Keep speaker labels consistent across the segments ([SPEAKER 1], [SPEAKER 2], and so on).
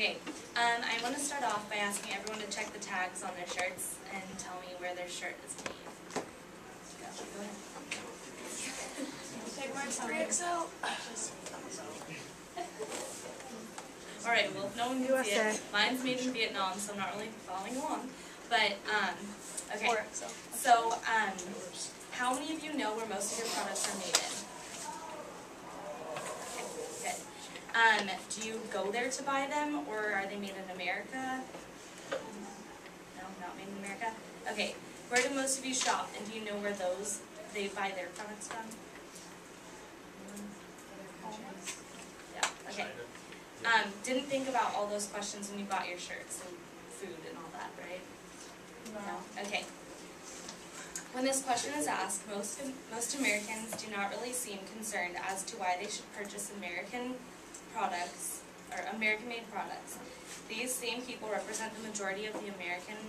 [SPEAKER 1] Okay, I want to start off by asking everyone to check the tags on their shirts and tell me where their shirt is made. Go ahead.
[SPEAKER 2] Take my 3XL.
[SPEAKER 1] Alright, well, if no one can see it, mine's made in Vietnam, so I'm not really following along. But, okay.
[SPEAKER 2] 4XL.
[SPEAKER 1] So, how many of you know where most of your products are made in? Okay, good. Do you go there to buy them, or are they made in America? No, not made in America? Okay, where do most of you shop, and do you know where they buy their products from? Yeah, okay. Didn't think about all those questions when you bought your shirts and food and all that, right? No? Okay. When this question is asked, most Americans do not really seem concerned as to why they should purchase American products, or American-made products. These same people represent the majority of the American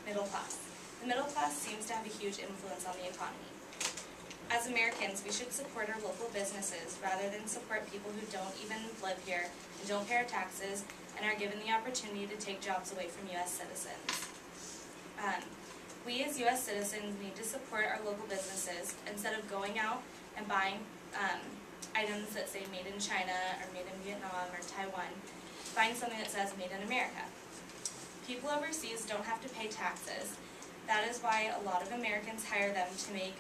[SPEAKER 1] middle class. The middle class seems to have a huge influence on the economy. As Americans, we should support our local businesses rather than support people who don't even live here and don't pay our taxes and are given the opportunity to take jobs away from U.S. citizens. We as U.S. citizens need to support our local businesses instead of going out and buying items that say made in China or made in Vietnam or Taiwan. Buying something that says made in America. People overseas don't have to pay taxes. That is why a lot of Americans hire them to make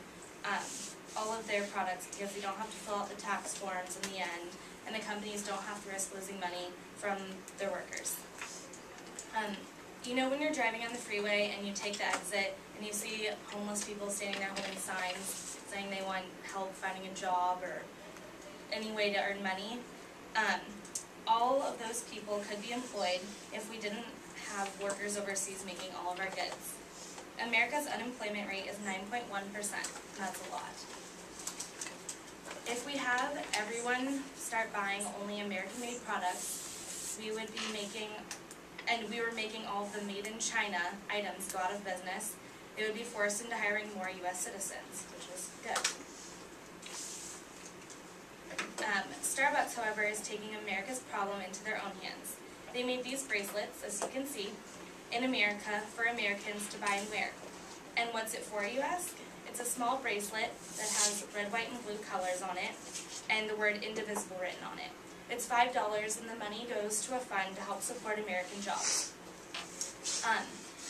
[SPEAKER 1] all of their products, because they don't have to fill out the tax forms in the end, and the companies don't have to risk losing money from their workers. You know when you're driving on the freeway and you take the exit and you see homeless people standing there holding signs saying they want help finding a job or any way to earn money? All of those people could be employed if we didn't have workers overseas making all of our goods. America's unemployment rate is 9.1%, and that's a lot. If we have everyone start buying only American-made products, we would be making, and we were making all of the made in China items go out of business, it would be forced into hiring more U.S. citizens, which is good. Starbucks, however, is taking America's problem into their own hands. They made these bracelets, as you can see, in America for Americans to buy and wear. And what's it for, you ask? It's a small bracelet that has red, white, and blue colors on it, and the word indivisible written on it. It's $5, and the money goes to a fund to help support American jobs.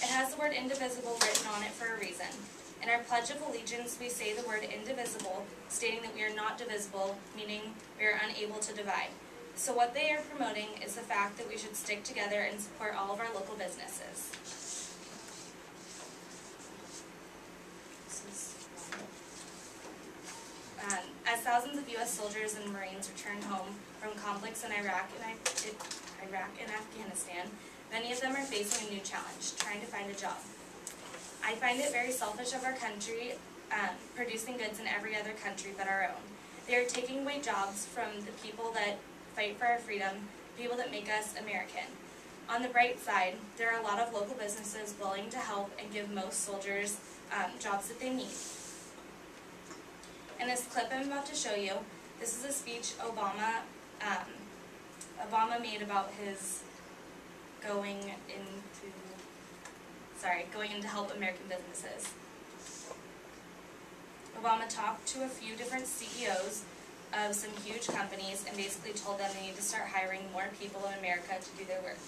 [SPEAKER 1] It has the word indivisible written on it for a reason. In our Pledge of Allegiance, we say the word indivisible, stating that we are not divisible, meaning we are unable to divide. So what they are promoting is the fact that we should stick together and support all of our local businesses. As thousands of U.S. soldiers and Marines return home from conflicts in Iraq and Afghanistan, many of them are facing a new challenge, trying to find a job. I find it very selfish of our country producing goods in every other country but our own. They are taking away jobs from the people that fight for our freedom, people that make us American. On the bright side, there are a lot of local businesses willing to help and give most soldiers jobs that they need. In this clip I'm about to show you, this is a speech Obama made about his going in to help American businesses. Obama talked to a few different CEOs of some huge companies and basically told them they need to start hiring more people in America to do their work.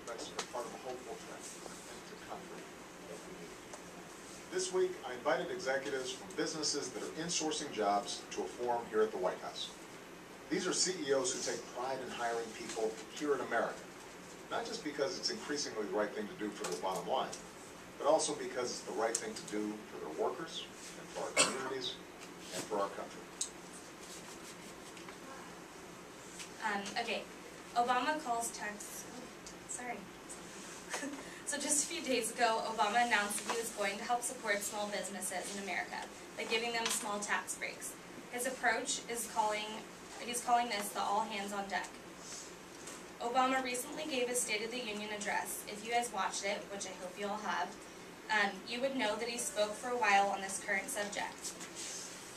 [SPEAKER 3] That's part of the hopeful trend into country that we need. This week, I invited executives from businesses that are insourcing jobs to a forum here at the White House. These are CEOs who take pride in hiring people here in America, not just because it's increasingly the right thing to do for their bottom line, but also because it's the right thing to do for their workers, and for our communities, and for our country.
[SPEAKER 1] Okay, Obama calls tax, So just a few days ago, Obama announced that he was going to help support small businesses in America by giving them small tax breaks. His approach is he's calling this the all hands on deck. Obama recently gave his State of the Union address. If you guys watched it, which I hope you all have, you would know that he spoke for a while on this current subject.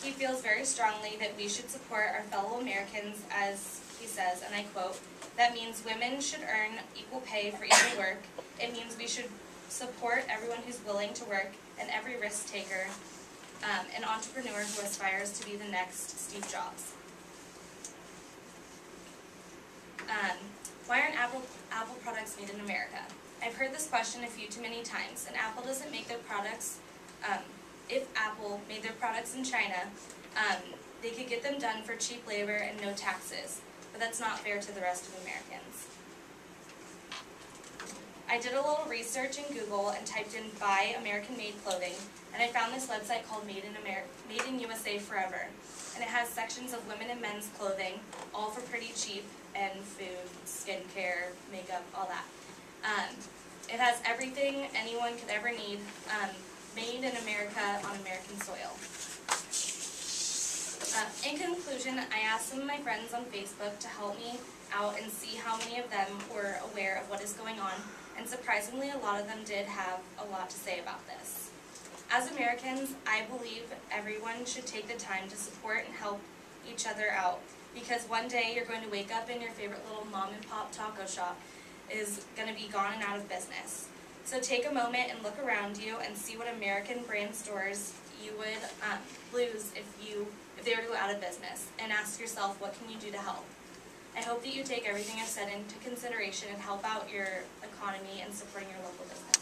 [SPEAKER 1] He feels very strongly that we should support our fellow Americans, as he says, and I quote, "That means women should earn equal pay for equal work. It means we should support everyone who's willing to work and every risk taker, an entrepreneur who aspires to be the next Steve Jobs." Why aren't Apple products made in America? I've heard this question a few too many times, and Apple doesn't make their products, if Apple made their products in China, they could get them done for cheap labor and no taxes, but that's not fair to the rest of Americans. I did a little research in Google and typed in "buy American-made clothing," and I found this website called Made in USA Forever, and it has sections of women and men's clothing, all for pretty cheap, and food, skincare, makeup, all that. It has everything anyone could ever need, made in America on American soil. In conclusion, I asked some of my friends on Facebook to help me out and see how many of them were aware of what is going on, and surprisingly a lot of them did have a lot to say about this. As Americans, I believe everyone should take the time to support and help each other out, because one day you're going to wake up and your favorite little mom and pop taco shop is going to be gone and out of business. So take a moment and look around you and see what American brand stores you would lose if they were to go out of business, and ask yourself, what can you do to help? I hope that you take everything I've said into consideration and help out your economy and supporting your local business.